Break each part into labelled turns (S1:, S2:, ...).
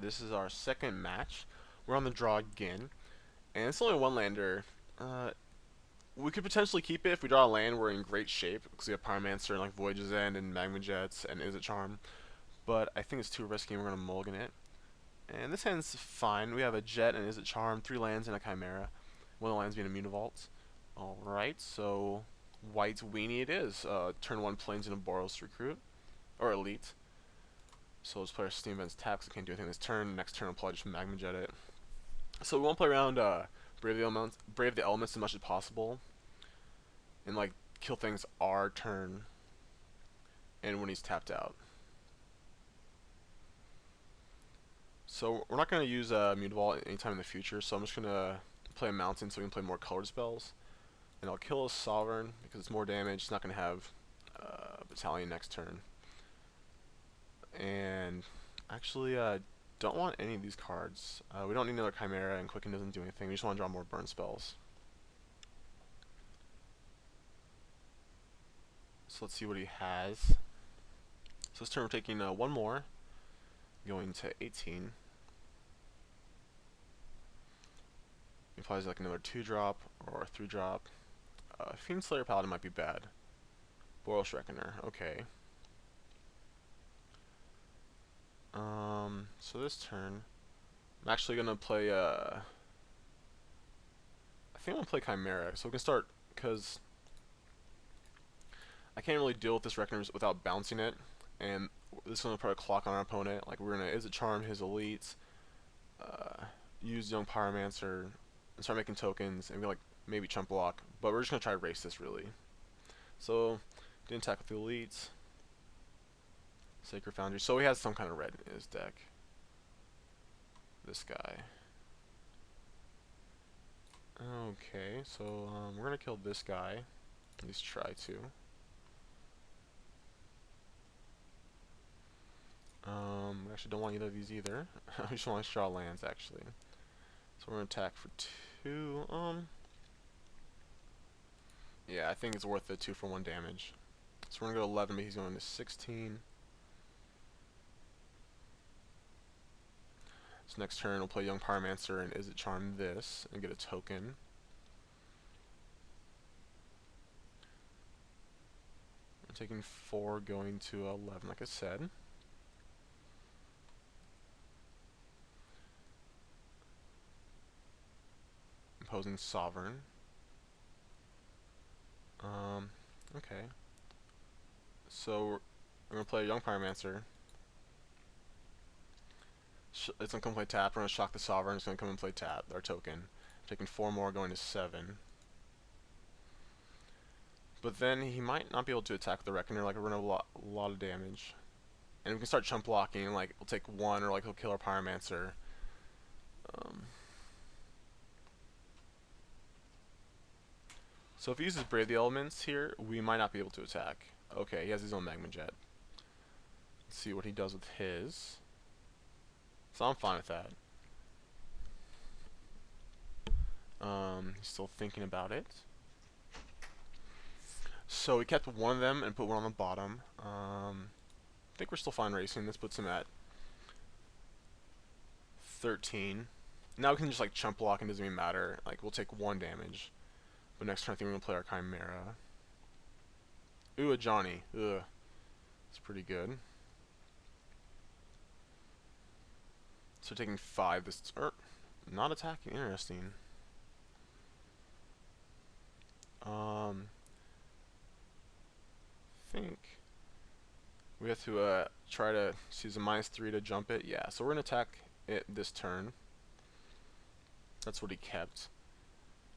S1: Alright, this is our second match. We're on the draw again, and it's only one lander. We could potentially keep it if we draw a land. We're in great shape because we have Pyromancer and like Voyage's End and Magma Jets and Is It Charm. But I think it's too risky and we're gonna mulligan it. And this hand's fine. We have a Jet and Is It Charm, 3 lands and a Chimera. One of the lands being a Mutavault. Alright, so white weenie it is. Turn 1 Plains into Boros Recruit. Or Elite. So let's play our Steam Events tap because I can't do anything this turn. Next turn, I'll probably just Magma Jet it. So we want to play around Brave the Elements as much as possible. And like kill things our turn. And when he's tapped out. So we're not going to use Mutavault anytime in the future. So I'm just going to play a Mountain so we can play more colored spells. And I'll kill a Sovereign because it's more damage. It's not going to have Battalion next turn. And actually, don't want any of these cards. We don't need another Chimera, and Quicken doesn't do anything. We just want to draw more burn spells. So let's see what he has. So this turn we're taking one more, going to 18. He applies like another 2-drop or a 3-drop. Fiend Slayer Paladin might be bad. Boros Reckoner, okay. So this turn, I'm actually gonna play. I think I'm gonna play Chimera, so we can start because I can't really deal with this Reckoner without bouncing it, and this is gonna put a clock on our opponent. Like we're gonna Is It Charm his elites, use Young Pyromancer, and start making tokens, and like maybe chump block. But we're just gonna try to race this really. So didn't attack with the elites. Sacred Foundry. So he has some kind of red in his deck. This guy. Okay, so we're gonna kill this guy. At least try to. We actually don't want either of these either. I just want to draw lands actually. So we're gonna attack for 2. Yeah, I think it's worth the 2 for 1 damage. So we're gonna go 11, but he's going to 16. So next turn we'll play Young Pyromancer and Is It Charm this and get a token. I'm taking 4 going to 11 like I said. Imposing Sovereign. Okay. So we're gonna play Young Pyromancer. It's gonna come play tap. We're gonna shock the Sovereign. It's gonna come and play tap. Our token. I'm taking 4 more, going to 7. But then he might not be able to attack the Reckoner. Like we're gonna have a lot of damage, and we can start chump blocking. And, like we'll take 1, or like he'll kill our Pyromancer. So if he uses Brave the Elements here, we might not be able to attack. Okay, he has his own Magma Jet. Let's see what he does with his. So I'm fine with that. He's still thinking about it. So we kept one of them and put one on the bottom. I think we're still fine racing. This puts him at 13. Now we can just like chump block and it doesn't even matter. Like we'll take 1 damage. But next turn I think we're gonna play our Chimera. Ooh, a Johnny. Ugh. It's pretty good. So taking 5 this not attacking, interesting. Think we have to try to use a -3 to jump it. Yeah, so we're gonna attack it this turn. That's what he kept.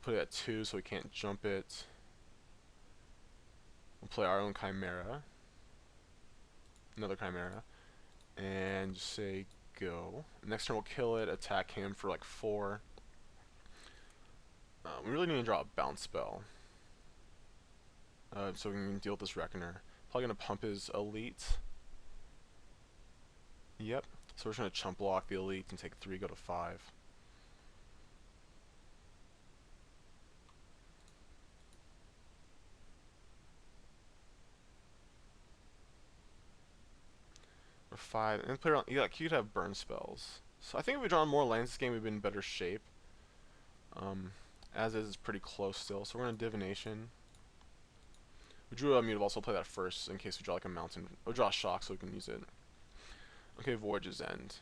S1: Put it at 2 so we can't jump it. We'll play our own Chimera. Another Chimera. And just say go. Next turn we'll kill it, attack him for like 4. We really need to draw a bounce spell. So we can deal with this Reckoner. Probably gonna pump his elite. Yep. So we're just gonna chump block the elite and take 3, go to 5. Or 5, and play around. Yeah, like you could have burn spells. So I think if we draw more lands this game, we'd be in better shape. As is, it's pretty close still. So we're going to Divination. We drew a Mutable, also play that first in case we draw like a mountain. We'll draw a Shock so we can use it. Okay, Voyage's End.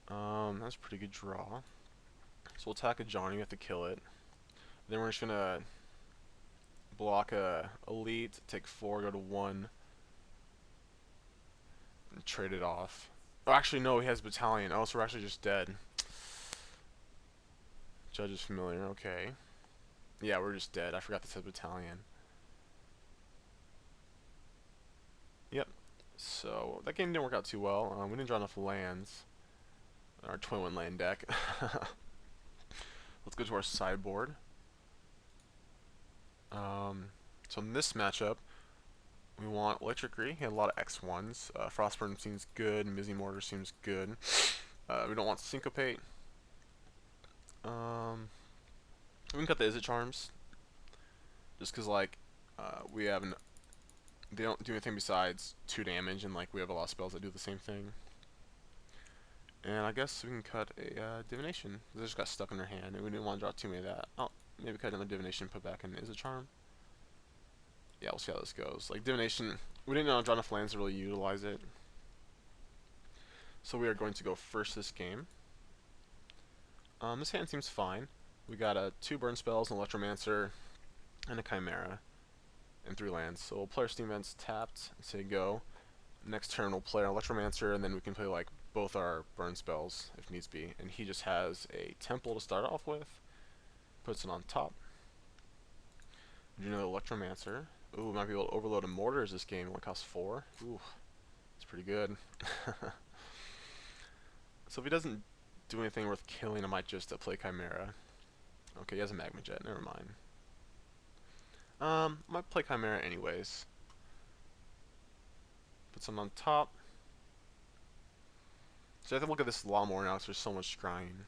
S1: That's a pretty good draw. So we'll attack a Johnny, we have to kill it. Then we're just gonna block a Elite, take 4, go to 1, and trade it off. Oh, actually no, he has Battalion. Oh, so we're actually just dead. Judge is familiar, okay. Yeah, we're just dead. I forgot this had Battalion. Yep. So that game didn't work out too well. We didn't draw enough lands. Our 21 land deck. Let's go to our sideboard. So in this matchup, we want Electricry. He had a lot of X1s. Frostburn seems good. Mizzy Mortar seems good. We don't want Syncopate. We can cut the Izzet Charms. Just because, like, we have they don't do anything besides 2 damage, and, like, we have a lot of spells that do the same thing. And I guess we can cut a Divination. They just got stuck in their hand, and we didn't want to draw too many of that. Oh, maybe cut another Divination, put back in Izzet Charm. Yeah, we'll see how this goes. Like, Divination, we didn't know how to draw enough lands to really utilize it. So we are going to go first this game. This hand seems fine. We got 2 burn spells, an Electromancer, and a Chimera, and 3 lands. So we'll play our Steam Vents tapped, and say go. Next turn we'll play our Electromancer, and then we can play like both our burn spells if needs be. And he just has a Temple to start off with. Puts it on top. We do another Electromancer. Ooh, might be able to overload a Mortars this game. It only costs 4. Ooh, that's pretty good. So if he doesn't do anything worth killing, I might just play Chimera. Okay, he has a Magma Jet. Never mind. Might play Chimera anyways. Put some on top. So I have to look at this a lot more now because there's so much scrying.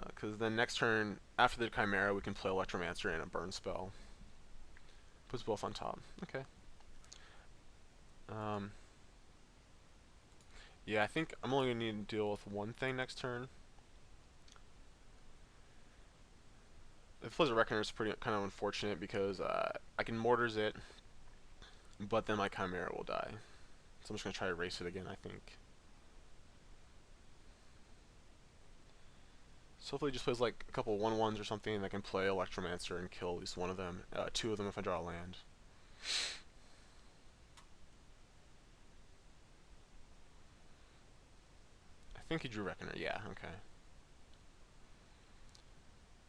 S1: Because then next turn, after the Chimera, we can play Electromancer and a burn spell. Puts both on top. Okay. Yeah, I think I'm only going to need to deal with one thing next turn. If it plays a Reckoner, it's pretty kind of unfortunate because I can Mortars it, but then my Chimera will die. So I'm just going to try to erase it again, I think. So hopefully he just plays like a couple 1/1s or something, and I can play Electromancer and kill at least one of them. 2 of them if I draw a land. I think he drew Reckoner, yeah, okay.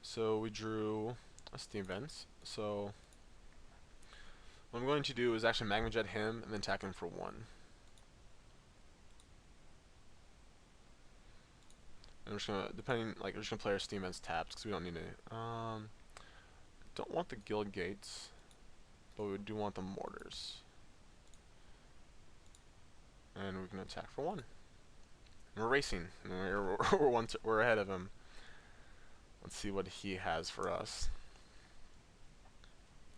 S1: So we drew a Steam Vents. So what I'm going to do is actually Magma Jet him and then attack him for 1. And we're just gonna, we're just gonna play our Steam Vents tapped because we don't need it. Don't want the Guild Gates, but we do want the Mortars. And we can attack for 1. And we're racing. And we're ahead of him. Let's see what he has for us.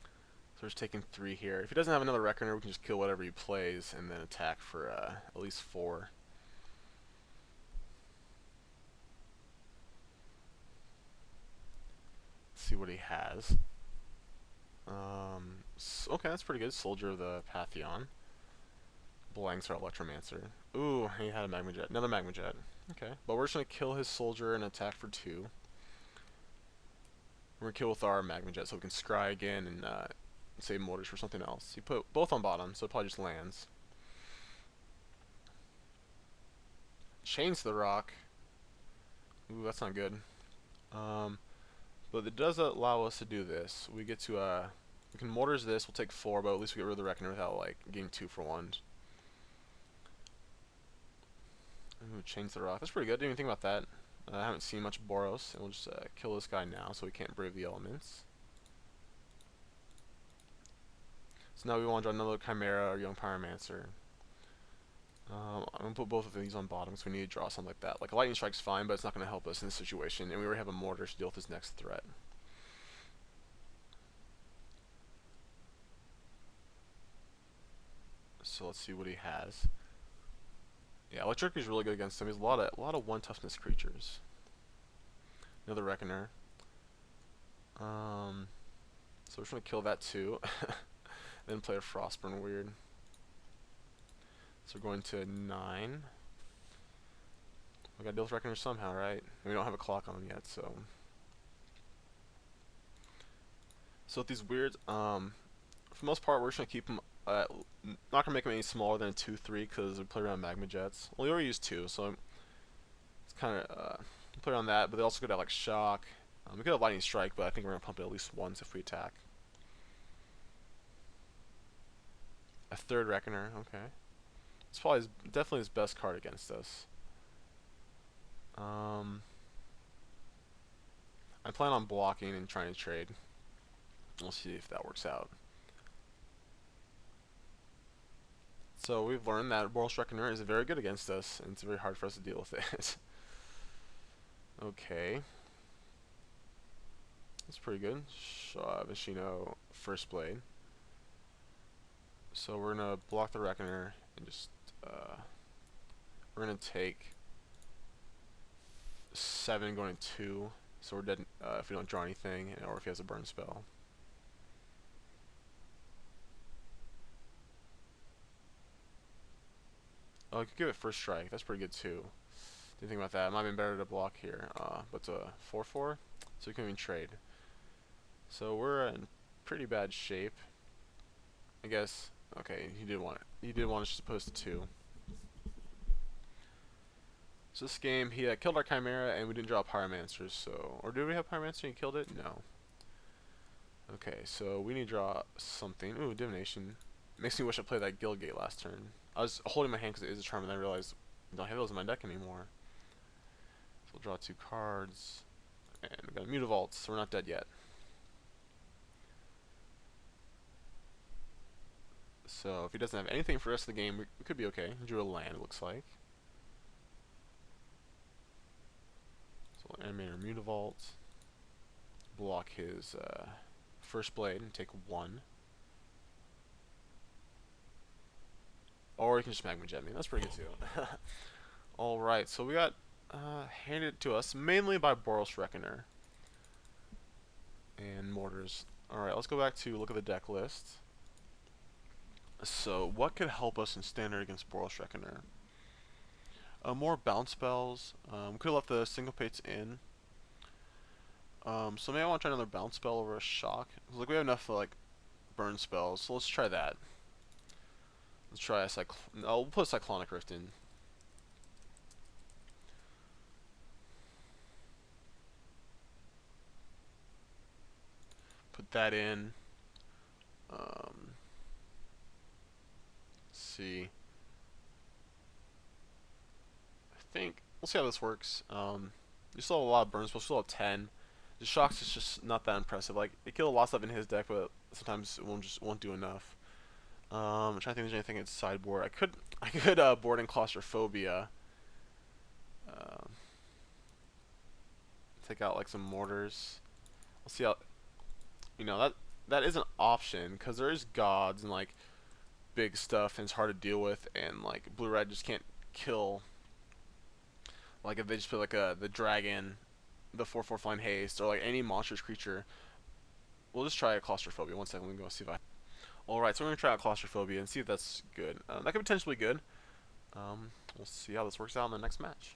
S1: So we're just taking 3 here. If he doesn't have another Reckoner, we can just kill whatever he plays and then attack for at least 4. Let's see what he has. Okay, that's pretty good. Soldier of the Pantheon. Blanks our Electromancer. Ooh, he had a Magma Jet. Another Magma Jet. Okay, but we're just going to kill his Soldier and attack for 2. We're going to kill with our Magma Jet so we can scry again and save Mortars for something else. He put both on bottom, so it probably just lands. Chains the Rock. Ooh, that's not good. But it does allow us to do this. We get to, we can Mortars this, we'll take 4, but at least we get rid of the Reckoner without, like, getting 2 for 1. Ooh, Chains the Rock. That's pretty good. Didn't even think about that. I haven't seen much Boros, and we'll just kill this guy now so we can't brave the elements. So now we want to draw another Chimera or Young Pyromancer. I'm going to put both of these on bottom because we need to draw something like that. Like, a Lightning Strike's fine, but it's not going to help us in this situation, and we already have a Mortar to deal with his next threat. So let's see what he has. Yeah, Electric is really good against him. He's a lot of one toughness creatures. Another Reckoner. So we're trying to kill that too. Then play a Frostburn weird. So we're going to 9. We gotta deal with Reckoner somehow, right? And we don't have a clock on him yet, so. So with these weirds, for the most part, we're just gonna keep them. Not gonna make them any smaller than a 2/3 because we play around Magma Jets. Well, we already used 2, so it's kind of play around that. But they also could have like Shock. We could have Lightning Strike, but I think we're gonna pump it at least once if we attack. A 3rd Reckoner, okay. It's probably definitely his best card against us. I plan on blocking and trying to trade. We'll see if that works out. So we've learned that Boros Reckoner is very good against us, and it's very hard for us to deal with it. Okay. That's pretty good. Vishino First Blade. So we're gonna block the Reckoner and just we're gonna take 7 going to 2. So we're dead if we don't draw anything, or if he has a burn spell. Oh, I could give it First Strike. That's pretty good too. Didn't think about that. It might have been better to block here. But it's a 4/4, so we can even trade. So we're in pretty bad shape, I guess. Okay, he did want it. He did want us to post a 2. So this game, he killed our Chimera, and we didn't draw Pyromancer. So, or did we have Pyromancer and he killed it? No. Okay, so we need to draw something. Ooh, Divination. Makes me wish I played that Guildgate last turn. I was holding my hand because it is a charm, and then I realized I don't have those in my deck anymore. So we'll draw 2 cards, and we got a Mutavault, so we're not dead yet. So if he doesn't have anything for the rest of the game, we could be okay. He drew a land, it looks like. So we'll animate our Mutavault, block his First Blade, and take 1. Or you can just Magma Jet me. That's pretty good too. Alright, so we got handed to us mainly by Boros Reckoner and Mortars. Alright, let's go back to look at the deck list. So, what could help us in Standard against Boros Reckoner? More bounce spells. We could have left the Syncopates in. So maybe I want to try another bounce spell over a Shock. Like we have enough like burn spells, so let's try that. Let's try a I'll put a Cyclonic Rift in. Put that in. Let's see. I think we'll see how this works. You still have a lot of burn spells. Still have 10. The Shocks is just not that impressive. Like it killed a lot of stuff in his deck, but sometimes it won't do enough. I'm trying to think if there's anything in sideboard. I could board in Claustrophobia. Take out like some mortars. We'll see how. That is an option because there is gods and like big stuff and it's hard to deal with, and like blue red just can't kill. Like if they just put like the dragon, the 4/4 flying haste, or like any monstrous creature. We'll just try a Claustrophobia. One second, let me go see if I. Alright, so we're going to try out Claustrophobia and see if that's good. That could potentially be good. We'll see how this works out in the next match.